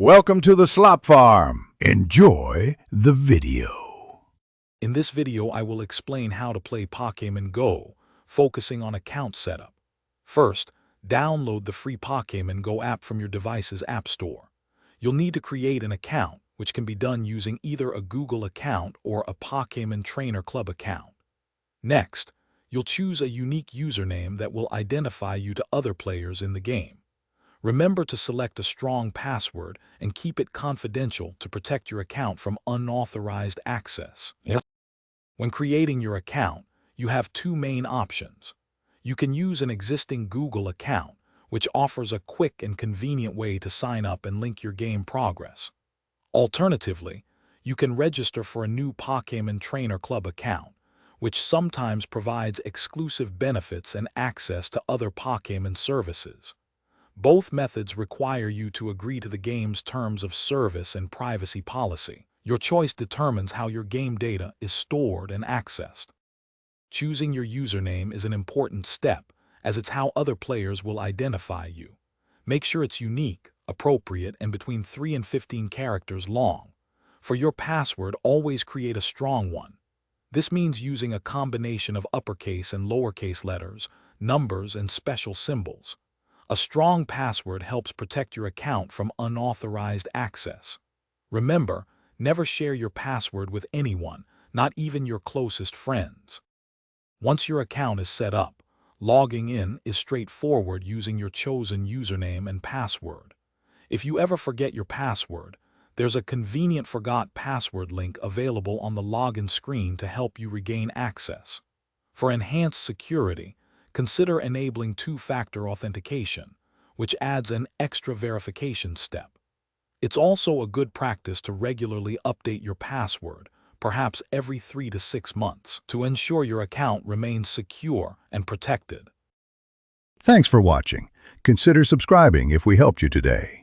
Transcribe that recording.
Welcome to the Slop Farm. Enjoy the video. In this video, I will explain how to play Pokémon Go, focusing on account setup. First, download the free Pokémon Go app from your device's app store. You'll need to create an account, which can be done using either a Google account or a Pokémon Trainer Club account. Next, you'll choose a unique username that will identify you to other players in the game. Remember to select a strong password and keep it confidential to protect your account from unauthorized access. When creating your account, you have two main options. You can use an existing Google account, which offers a quick and convenient way to sign up and link your game progress. Alternatively, you can register for a new Pokémon Trainer Club account, which sometimes provides exclusive benefits and access to other Pokémon services. Both methods require you to agree to the game's terms of service and privacy policy. Your choice determines how your game data is stored and accessed. Choosing your username is an important step, as it's how other players will identify you. Make sure it's unique, appropriate, and between 3 and 15 characters long. For your password, always create a strong one. This means using a combination of uppercase and lowercase letters, numbers, and special symbols. A strong password helps protect your account from unauthorized access. Remember, never share your password with anyone, not even your closest friends. Once your account is set up, logging in is straightforward using your chosen username and password. If you ever forget your password, there's a convenient forgot password link available on the login screen to help you regain access. For enhanced security, consider enabling two-factor authentication, which adds an extra verification step. It's also a good practice to regularly update your password, perhaps every 3 to 6 months, to ensure your account remains secure and protected. Thanks for watching. Consider subscribing if we helped you today.